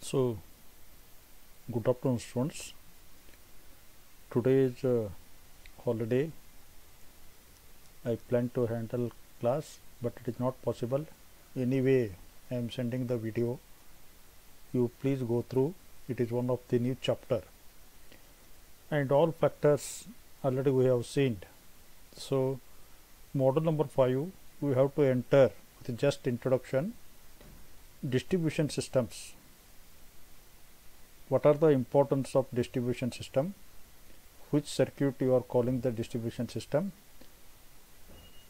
So, good afternoon, students. Today is holiday. I plan to handle class, but it is not possible. Anyway, I am sending the video. You please go through. It is one of the new chapter, and all factors already we have seen. So, model number 5, we have to enter with just introduction. Distribution systems. What are the importance of distribution system? Which circuit you are calling the distribution system?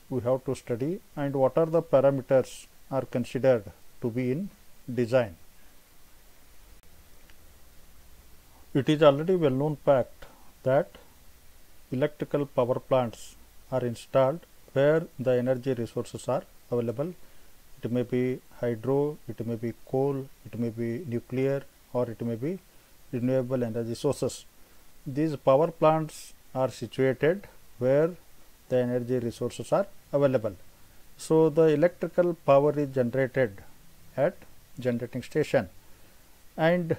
We have to study, and what are the parameters are considered to be in design. It is already well known fact that electrical power plants are installed where the energy resources are available. It may be hydro, it may be coal, it may be nuclear, or it may be renewable energy sources. These power plants are situated where the energy resources are available. So, the electrical power is generated at generating station, and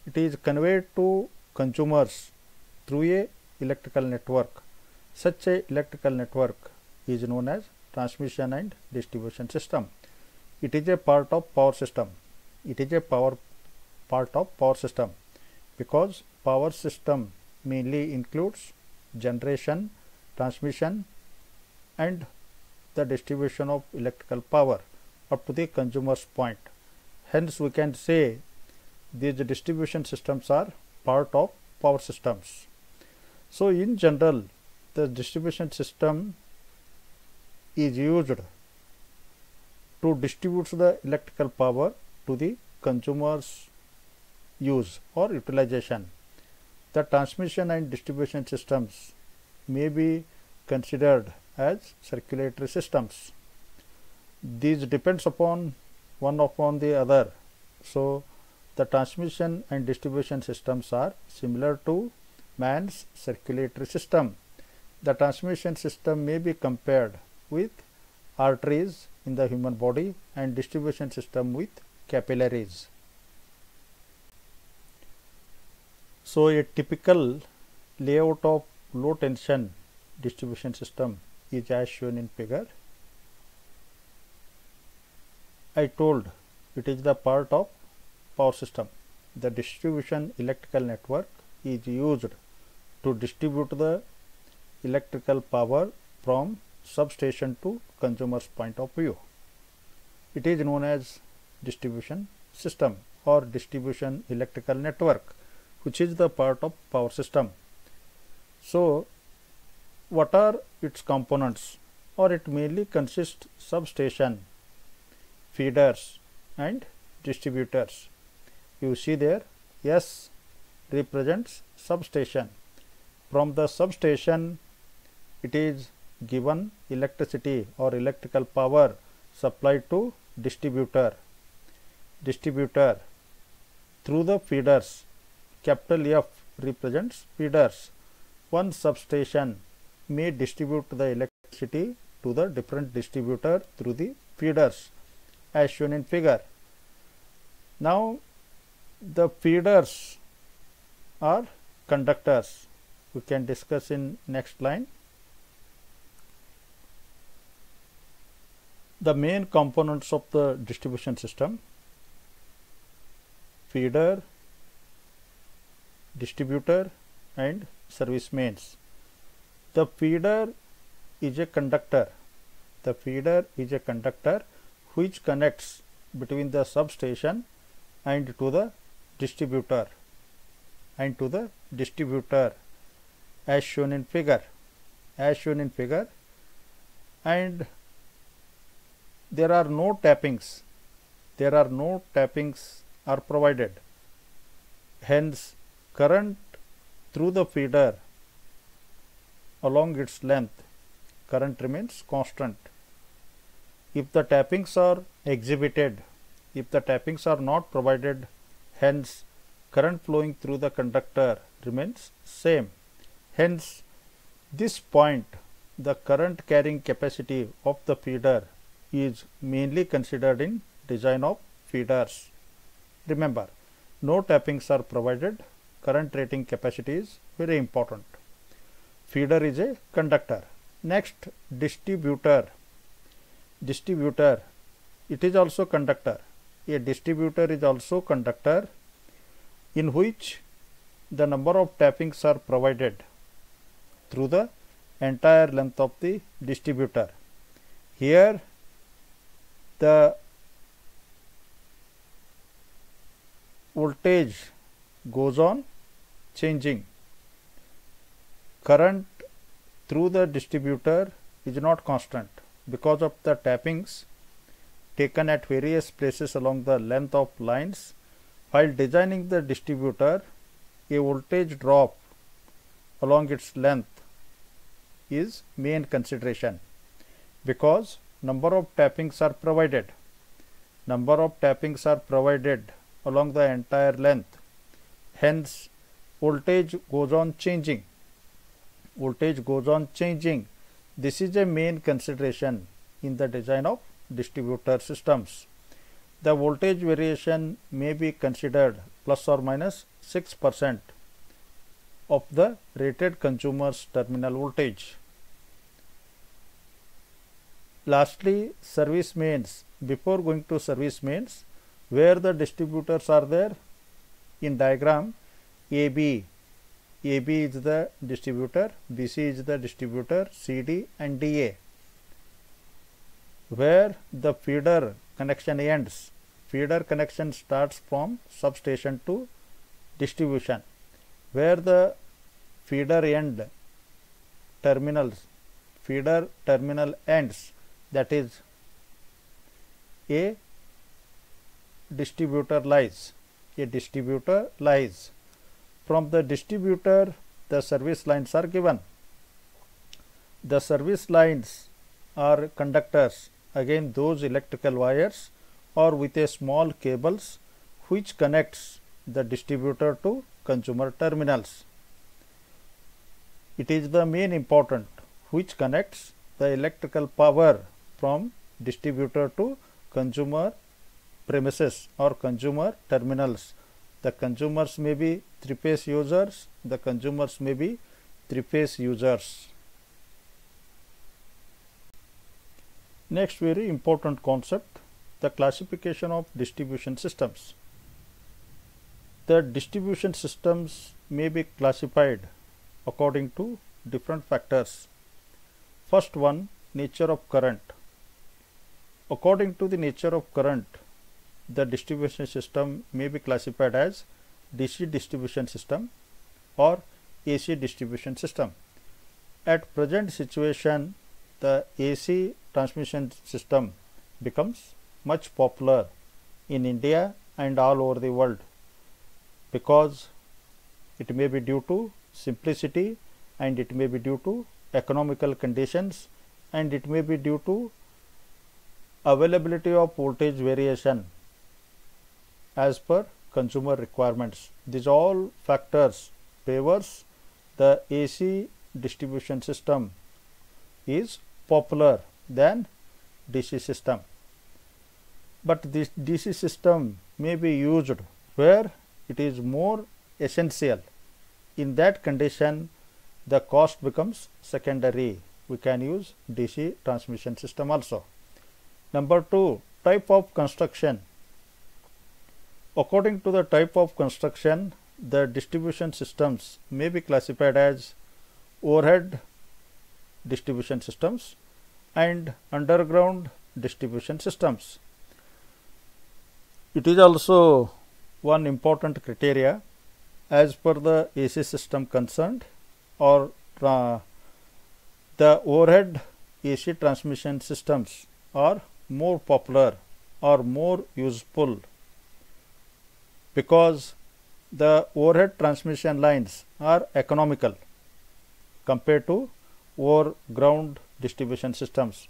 it is conveyed to consumers through a electrical network. Such a electrical network is known as transmission and distribution system. It is a part of power system. It is a part of power system because power system mainly includes generation, transmission, and the distribution of electrical power up to the consumer's point. Hence, we can say these distribution systems are part of power systems. So, in general, the distribution system is used to distribute the electrical power to the consumer's use or utilization. The transmission and distribution systems may be considered as circulatory systems. These depends upon one upon the other. So, the transmission and distribution systems are similar to man's circulatory system. The transmission system may be compared with arteries in the human body and distribution system with capillaries. So, a typical layout of low tension distribution system is as shown in figure. I told it is the part of power system. The distribution electrical network is used to distribute the electrical power from substation to consumer's point of view. It is known as distribution system or distribution electrical network, which is the part of power system. So, what are its components? Or it mainly consists substation, feeders, and distributors. You see there, S represents substation. From the substation, it is given electricity or electrical power supplied to distributor. Distributor through the feeders. Capital F represents feeders. One substation may distribute the electricity to the different distributor through the feeders as shown in figure. Now, the feeders are conductors. We can discuss in next line. The main components of the distribution system: feeder, distributor, and service mains. The feeder is a conductor. The feeder is a conductor which connects between the substation and to the distributor as shown in figure. And there are no tappings. Are provided. Hence, current through the feeder along its length, current remains constant. If the tappings are exhibited, if the tappings are not provided, hence current flowing through the conductor remains same. Hence, this point, the current carrying capacity of the feeder is mainly considered in design of feeders. Remember, no tappings are provided. Current rating capacity is very important. Feeder is a conductor. Next, distributor. Distributor, it is also conductor. A distributor is also conductor in which the number of tappings are provided through the entire length of the distributor. Here the voltage goes on changing. Current through the distributor is not constant because of the tappings taken at various places along the length of lines. While designing the distributor, a voltage drop along its length is main consideration because number of tappings are provided. Number of tappings are provided along the entire length. Hence, voltage goes on changing. Voltage goes on changing. This is a main consideration in the design of distributor systems. The voltage variation may be considered plus or minus 6% of the rated consumer's terminal voltage. Lastly, service mains. Before going to service mains, where the distributors are there in diagram, AB is the distributor, BC is the distributor, CD and DA. Where the feeder connection ends, feeder connection starts from substation to distribution. Where the feeder end terminals, feeder terminal ends, that is a distributor lies. A distributor lies. From the distributor, the service lines are given. The service lines are conductors, again those electrical wires or with a small cables which connects the distributor to consumer terminals. It is the main important which connects the electrical power from distributor to consumer premises or consumer terminals. The consumers may be three-phase users, the consumers may be three-phase users. Next very important concept, the classification of distribution systems. The distribution systems may be classified according to different factors. First one, nature of current. According to the nature of current, the distribution system may be classified as DC distribution system or AC distribution system. At present situation, the AC transmission system becomes much popular in India and all over the world because it may be due to simplicity and it may be due to economical conditions and it may be due to availability of voltage variation as per consumer requirements. These all factors favors the AC distribution system is popular than DC system. But this DC system may be used where it is more essential. In that condition, the cost becomes secondary. We can use DC transmission system also. Number 2, type of construction. According to the type of construction, the distribution systems may be classified as overhead distribution systems and underground distribution systems. It is also one important criteria as per the AC system concerned or the overhead AC transmission systems are more popular or more useful because the overhead transmission lines are economical compared to overground distribution systems.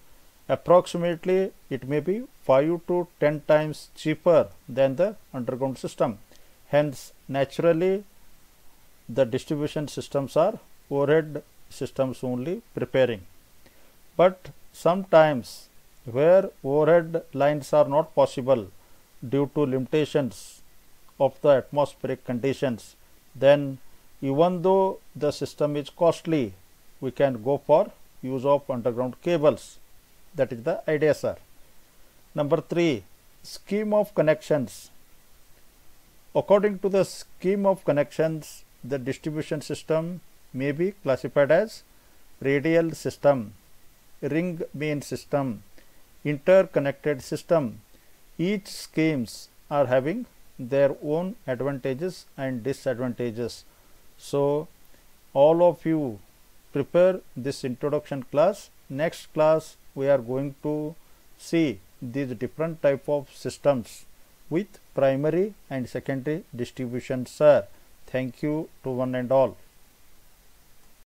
Approximately it may be 5 to 10 times cheaper than the underground system. Hence, naturally the distribution systems are overhead systems only preparing. But sometimes where overhead lines are not possible due to limitations of the atmospheric conditions, then even though the system is costly, we can go for use of underground cables. That is the idea, sir. Number 3, scheme of connections. According to the scheme of connections, the distribution system may be classified as radial system, ring main system, interconnected system. Each schemes are having their own advantages and disadvantages. So all of you prepare this introduction class. Next class we are going to see these different type of systems with primary and secondary distribution, sir. Thank you to one and all.